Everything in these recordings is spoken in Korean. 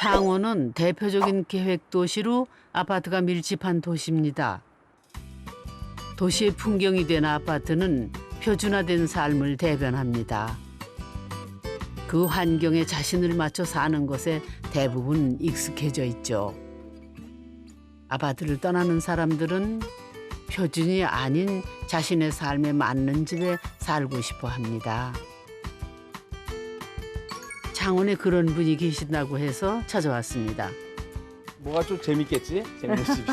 창원은 대표적인 계획 도시로 아파트가 밀집한 도시입니다. 도시의 풍경이 된 아파트는 표준화된 삶을 대변합니다. 그 환경에 자신을 맞춰 사는 것에 대부분 익숙해져 있죠. 아파트를 떠나는 사람들은 표준이 아닌 자신의 삶에 맞는 집에 살고 싶어 합니다. 창원에 그런 분이 계신다고 해서 찾아왔습니다. 뭐가 좀 재밌겠지? 재밌는 집이.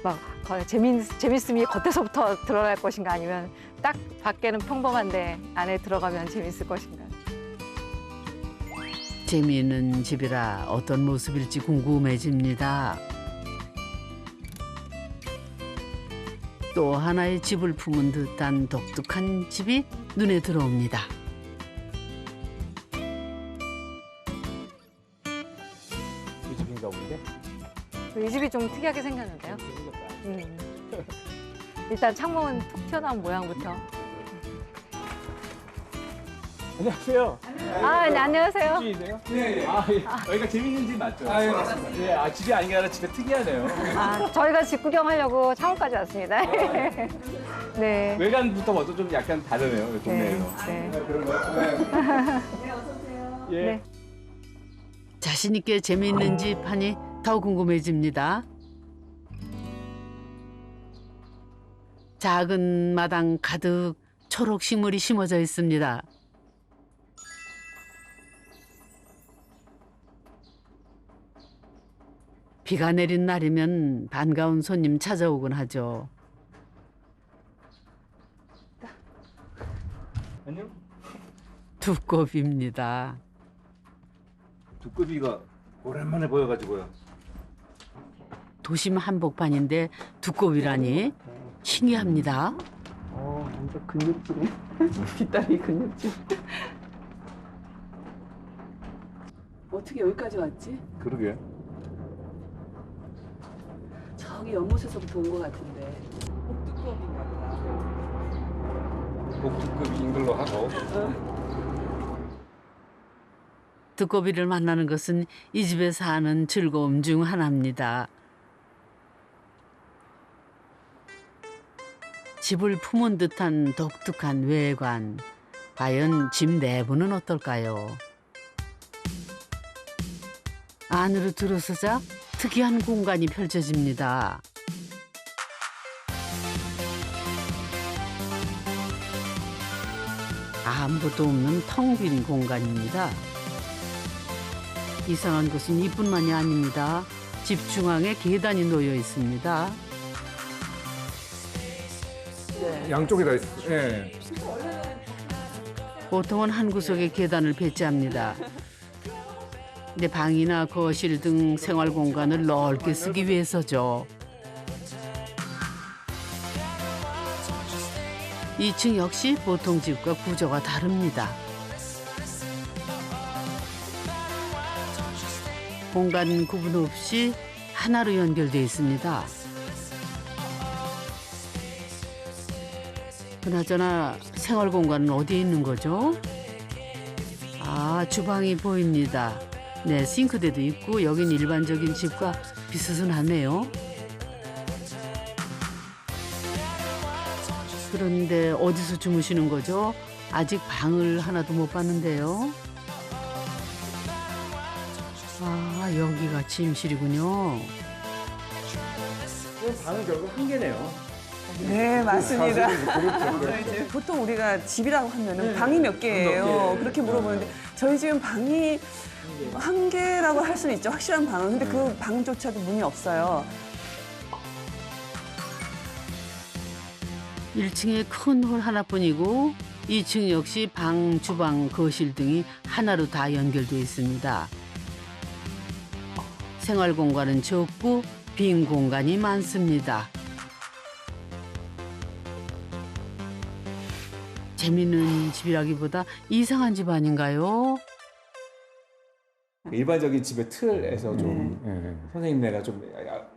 막 재밌음이 겉에서부터 드러날 것인가 아니면 딱 밖에는 평범한데 안에 들어가면 재밌을 것인가. 재미있는 집이라 어떤 모습일지 궁금해집니다. 또 하나의 집을 품은 듯한 독특한 집이 눈에 들어옵니다. 이 집인가 본데? 이 집이 좀 특이하게 생겼는데요. 일단 창문 툭 튀어나온 모양부터. 안녕하세요. 아, 네, 안녕하세요. 집주인이세요? 네. 여기가 재밌는 집 맞죠? 네, 맞습니다. 네, 집이 아닌 게 아니라 진짜 특이하네요. 저희가 집 구경하려고 창원까지 왔습니다. 네. 외관부터 먼저 좀 약간 다르네요, 이 동네에서. 네. 그런 거요? 네, 어서 오세요. 예. 네. 자신 있게 재미있는 집 하니 더 궁금해집니다. 작은 마당 가득 초록 식물이 심어져 있습니다. 비가 내린 날이면 반가운 손님 찾아오곤 하죠. 안녕? 두꺼비입니다. 두꺼비가 오랜만에 보여가지고요. 도심 한복판인데 두꺼비라니 신기합니다. 완전 근육질이네. 뒷다리 근육질. 어떻게 여기까지 왔지? 그러게요. 저기 연못에서부터 온 것 같은데. 복두꺼비인가 보다. 목두꺼비인 걸로 하고. 두꺼비를 만나는 것은 이 집에 사는 즐거움 중 하나입니다. 집을 품은 듯한 독특한 외관. 과연 집 내부는 어떨까요? 안으로 들어서자 특이한 공간이 펼쳐집니다. 아무것도 없는 텅 빈 공간입니다. 이상한 것은 이뿐만이 아닙니다. 집 중앙에 계단이 놓여 있습니다. 양쪽에 다 있어요. 예. 보통은 한 구석에 계단을 배치합니다. 근데 방이나 거실 등 생활 공간을 넓게 쓰기 위해서죠. 2층 역시 보통 집과 구조가 다릅니다. 공간 구분 없이 하나로 연결되어 있습니다. 그나저나 생활 공간은 어디에 있는 거죠? 아, 주방이 보입니다. 네, 싱크대도 있고 여긴 일반적인 집과 비슷하네요. 그런데 어디서 주무시는 거죠? 아직 방을 하나도 못 봤는데요. 아, 여기가 침실이군요. 방은 결국 한 개네요. 네, 맞습니다. 그렇죠. 보통 우리가 집이라고 하면은 방이 몇 개예요? 그렇게 물어보는데 저희 집은 방이 한 개라고 할 수는 있죠. 확실한 방은. 근데 그 방조차도 문이 없어요. 1층에 큰 홀 하나뿐이고 2층 역시 방, 주방, 거실 등이 하나로 다 연결되어 있습니다. 생활 공간은 적고 빈 공간이 많습니다. 재밌는 집이라기보다 이상한 집 아닌가요? 일반적인 집의 틀에서 좀 선생님네가 좀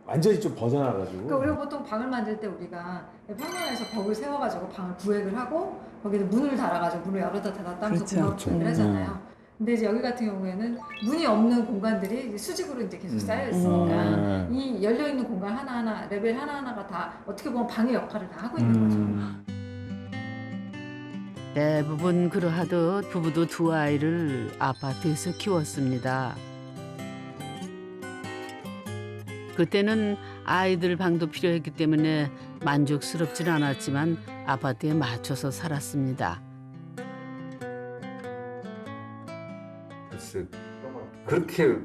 완전히 좀 벗어나가지고. 그러니까 우리가 보통 방을 만들 때 우리가 평면에서 벽을 세워가지고 방을 구획을 하고 거기에 문을 달아가지고 문을 열었다 닫았다 하면서 그렇죠. 공간 구획을 하잖아요. 근데 이제 여기 같은 경우에는 문이 없는 공간들이 이제 수직으로 이제 계속 쌓여 있으니까 이 열려 있는 공간 하나하나, 레벨 하나하나가 다 어떻게 보면 방의 역할을 다 하고 있는 거죠. 대부분 그러하듯 부부도 두 아이를 아파트에서 키웠습니다. 그때는 아이들 방도 필요했기 때문에 만족스럽진 않았지만 아파트에 맞춰서 살았습니다. 글쎄, 그렇게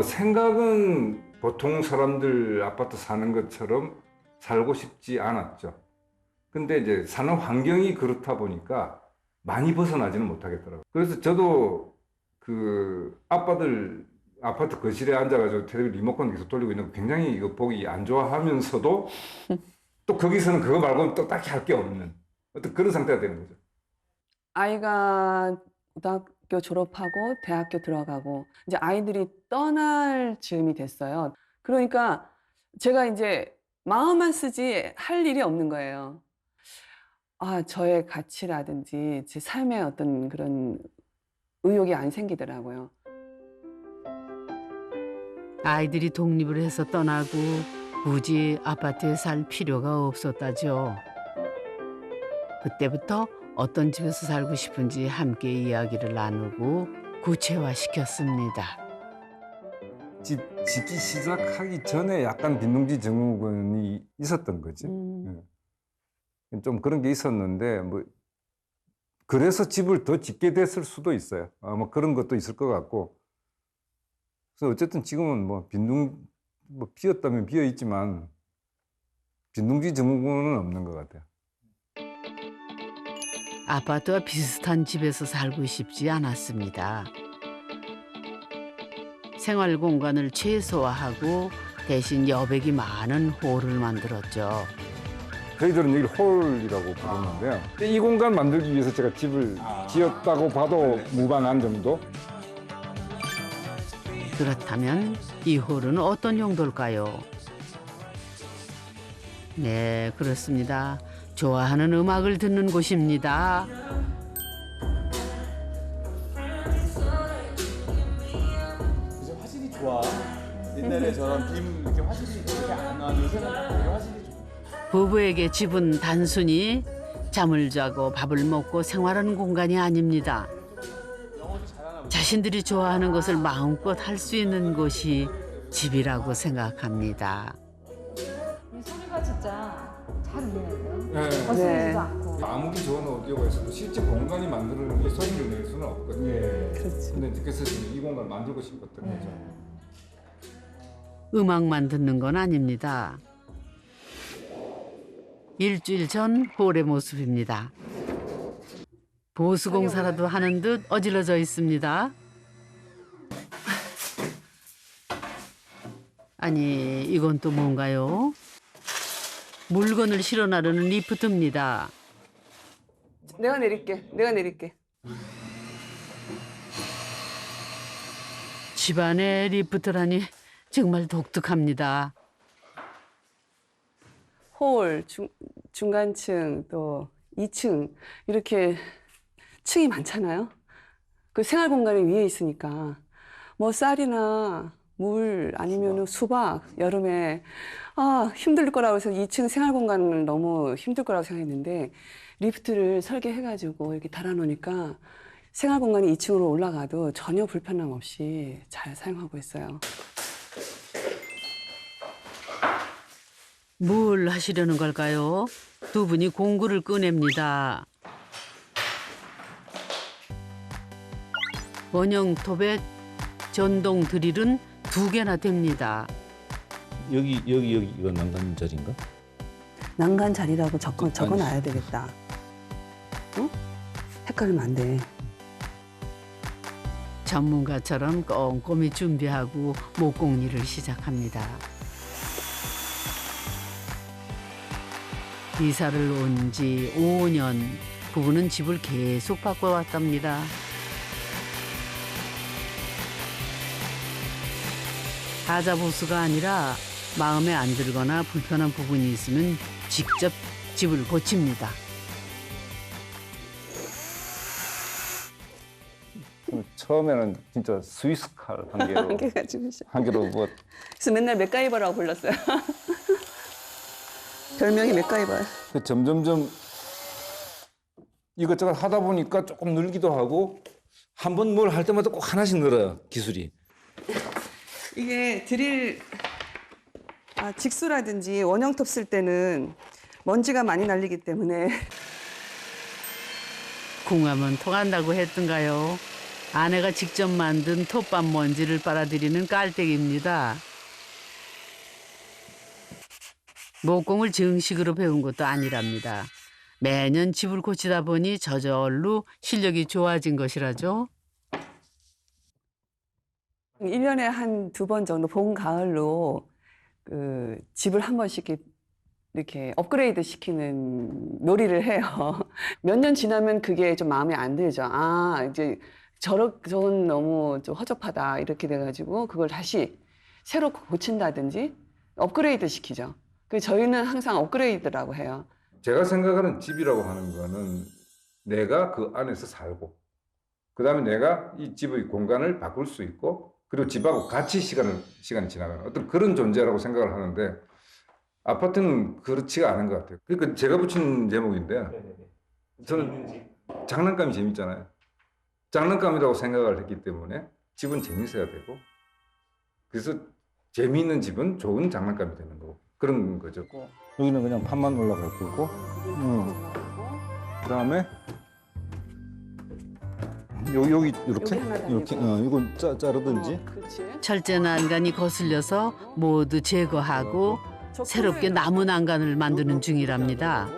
생각은 보통 사람들 아파트 사는 것처럼 살고 싶지 않았죠. 근데 이제 사는 환경이 그렇다 보니까 많이 벗어나지는 못하겠더라고요. 그래서 저도 그 아파트 거실에 앉아가지고 텔레비전 리모컨 계속 돌리고 있는 거 굉장히 이거 보기 안 좋아하면서도 또 거기서는 그거 말고는 또 딱히 할 게 없는 어떤 그런 상태가 되는 거죠. 아이가 고등학교 졸업하고 대학교 들어가고 이제 아이들이 떠날 즈음이 됐어요. 그러니까 제가 이제 마음만 쓰지 할 일이 없는 거예요. 저의 가치라든지 제 삶의 어떤 그런 의욕이 안 생기더라고요. 아이들이 독립을 해서 떠나고 굳이 아파트에 살 필요가 없었다죠. 그때부터 어떤 집에서 살고 싶은지 함께 이야기를 나누고 구체화시켰습니다. 집 짓기 시작하기 전에 약간 빈둥지 증후군이 있었던 거지. 좀 그런 게 있었는데 뭐 그래서 집을 더 짓게 됐을 수도 있어요. 아마 그런 것도 있을 것 같고. 그래서 어쨌든 지금은 뭐 비었다면 비어 있지만 빈둥지 증후군은 없는 것 같아요. 아파트와 비슷한 집에서 살고 싶지 않았습니다. 생활 공간을 최소화하고 대신 여백이 많은 홀을 만들었죠. 저희들은 여기 홀이라고 부르는데요. 이 공간 만들기 위해서 제가 집을 지었다고 봐도 무방한 정도? 그렇다면 이 홀은 어떤 용도일까요? 네, 그렇습니다. 좋아하는 음악을 듣는 곳입니다. 그래서 화질이 좋아. 옛날에처럼 빔 이렇게 화질이 그렇게 안 나와도 요새는 되게 화질이 좋아. 부부에게 집은 단순히 잠을 자고 밥을 먹고 생활하는 공간이 아닙니다. 자신들이 좋아하는 것을 마음껏 할 수 있는 곳이 집이라고 생각합니다. 이 소리가 진짜 잘 울리는데요. 네. 거슬리지도 않고. 아무리 좋은 오디오가 있어도 실제 공간이 만드는 이 소리를 낼 수는 없거든요. 그렇지. 근데 그래서 지금 이 공간을 만들고 싶었던 거죠. 음악만 듣는 건 아닙니다. 일주일 전 홀의 모습입니다. 보수공사라도 하는 듯 어질러져 있습니다. 아니, 이건 또 뭔가요? 물건을 실어 나르는 리프트입니다. 내가 내릴게. 집안에 리프트라니 정말 독특합니다. 홀, 중간층, 또 2층 이렇게 층이 많잖아요. 그 생활 공간이 위에 있으니까 뭐 쌀이나 물 아니면 수박 여름에 힘들 거라고 해서 2층 생활 공간을 너무 힘들 거라고 생각했는데 리프트를 설계해가지고 이렇게 달아놓으니까 생활 공간이 2층으로 올라가도 전혀 불편함 없이 잘 사용하고 있어요. 뭘 하시려는 걸까요? 두 분이 공구를 꺼냅니다. 원형톱에 전동 드릴은 2개나 됩니다. 여기 이거 난간 자리인가? 난간 자리라고 적어놔야 되겠다. 헷갈리면 안 돼. 전문가처럼 꼼꼼히 준비하고 목공일을 시작합니다. 이사를 온 지 5년, 부부는 집을 계속 바꿔왔답니다. 다자보수가 아니라 마음에 안 들거나 불편한 부분이 있으면 직접 집을 고칩니다. 처음에는 진짜 스위스 칼 한 개로 한 개가 지으셔. 한 개로 뭐 그래서 맨날 맥가이버라고 불렀어요. 별명이 맥가이버예요. 점점점 이것저것 하다 보니까 조금 늘기도 하고 한 번 뭘 할 때마다 꼭 하나씩 늘어요, 기술이. 이게 드릴 직수라든지 원형톱 쓸 때는 먼지가 많이 날리기 때문에 궁하면 통한다고 했던가요? 아내가 직접 만든 톱밥 먼지를 빨아들이는 깔때기입니다. 목공을 정식으로 배운 것도 아니랍니다. 매년 집을 고치다 보니 저절로 실력이 좋아진 것이라죠. 1년에 한 2번 정도 봄, 가을로 집을 한 번씩 이렇게 업그레이드 시키는 놀이를 해요. 몇 년 지나면 그게 좀 마음에 안 들죠. 이제 저건 너무 좀 허접하다 이렇게 돼가지고 그걸 다시 새로 고친다든지 업그레이드 시키죠. 저희는 항상 업그레이드라고 해요. 제가 생각하는 집이라고 하는 거는 내가 그 안에서 살고 그다음에 내가 이 집의 공간을 바꿀 수 있고 그리고 집하고 같이 시간이 지나가는 어떤 그런 존재라고 생각을 하는데 아파트는 그렇지가 않은 것 같아요. 그러니까 제가 붙인 제목인데 저는 장난감이 재밌잖아요. 장난감이라고 생각을 했기 때문에 집은 재밌어야 되고 그래서 재미있는 집은 좋은 장난감이 되는 거고 그런 거죠. 여기는 그냥 판만 올라갈 거고 그다음에 여기 이렇게 이건 자르든지 철제 난간이 거슬려서 모두 제거하고 새롭게 나무 난간을 만드는 중이랍니다.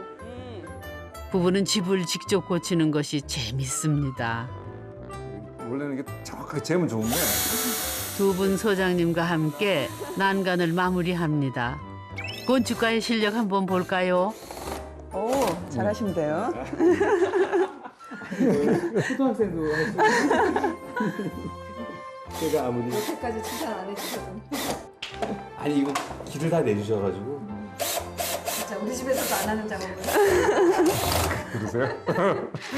부부는 집을 직접 고치는 것이 재밌습니다. 원래는 이게 정확하게 재면 좋은데 두 분 소장님과 함께 난간을 마무리합니다. 건축가의 실력 한번 볼까요? 오, 잘하신대요. 초등학생도 할 수 있어요. 제가 아무리 여태까지 칭찬 안 해주셔도 아니 이거 길을 다 내주셔가지고 진짜 우리 집에서도 안 하는 작업을 그러세요?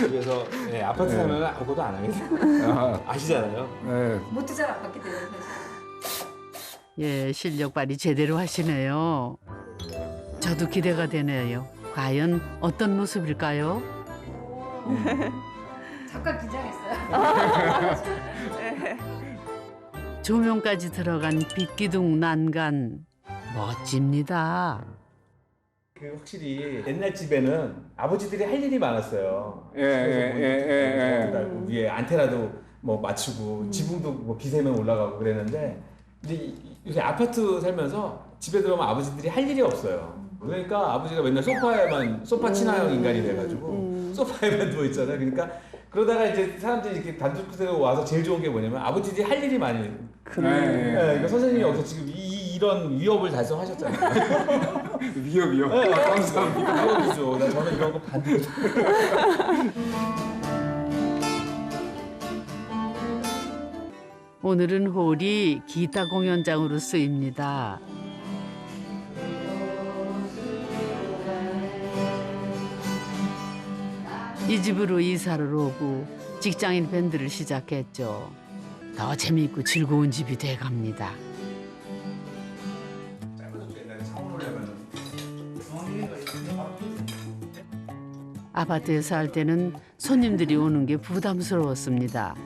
집에서 아파트 살면 아무것도 안 하겠어요. 아시잖아요. 네. 못도 잘 안 받게 돼요. 사실. 예, 실력 발휘 제대로 하시네요. 저도 기대가 되네요. 과연 어떤 모습일까요? 잠깐 긴장했어요. 조명까지 들어간 빛기둥 난간 멋집니다. 그 확실히 옛날 집에는 아버지들이 할 일이 많았어요. 예. 위에 안테나도 뭐 맞추고 지붕도 뭐 비세면 올라가고 그랬는데 이제 요새 아파트 살면서 집에 들어오면 아버지들이 할 일이 없어요. 그러니까 아버지가 맨날 소파 친화형 인간이 돼가지고 소파에만 누워 있잖아요. 그러니까 그러다가 이제 사람들이 이렇게 단독주택으로 와서 제일 좋은 게 뭐냐면 아버지들이 할 일이 많이. 그러니까 선생님이 여기서 지금 이런 위협을 달성하셨잖아요. 위협이요? 감사합니다. 위협이죠. 저는 이런 거 반대로. 오늘은 홀이 기타 공연장으로 쓰입니다. 이 집으로 이사를 오고 직장인 밴드를 시작했죠. 더 재미있고 즐거운 집이 돼갑니다. 아파트에 살 때는 손님들이 오는 게 부담스러웠습니다.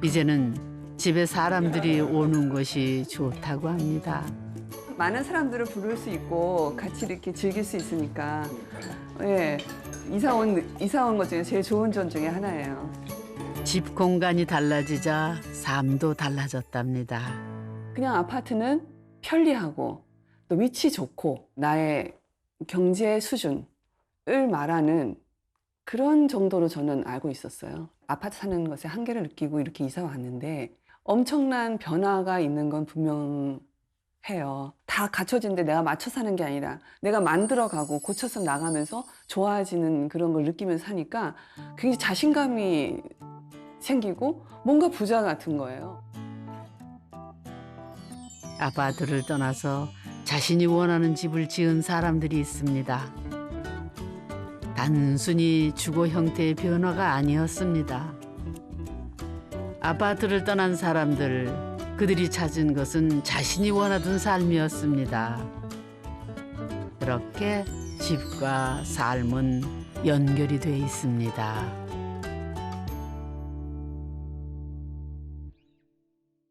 이제는 집에 사람들이 오는 것이 좋다고 합니다. 많은 사람들을 부를 수 있고 같이 이렇게 즐길 수 있으니까 이사 온 것 중에 제일 좋은 점 중에 하나예요. 집 공간이 달라지자 삶도 달라졌답니다. 그냥 아파트는 편리하고 또 위치 좋고 나의 경제 수준을 말하는 그런 정도로 저는 알고 있었어요. 아파트 사는 것에 한계를 느끼고 이렇게 이사 왔는데 엄청난 변화가 있는 건 분명해요. 다 갖춰진데 내가 맞춰 사는 게 아니라 내가 만들어가고 고쳐서 나가면서 좋아지는 그런 걸 느끼면서 사니까 굉장히 자신감이 생기고 뭔가 부자 같은 거예요. 아파트를 떠나서 자신이 원하는 집을 지은 사람들이 있습니다. 단순히 주거 형태의 변화가 아니었습니다. 아파트를 떠난 사람들, 그들이 찾은 것은 자신이 원하던 삶이었습니다. 그렇게 집과 삶은 연결이 돼 있습니다.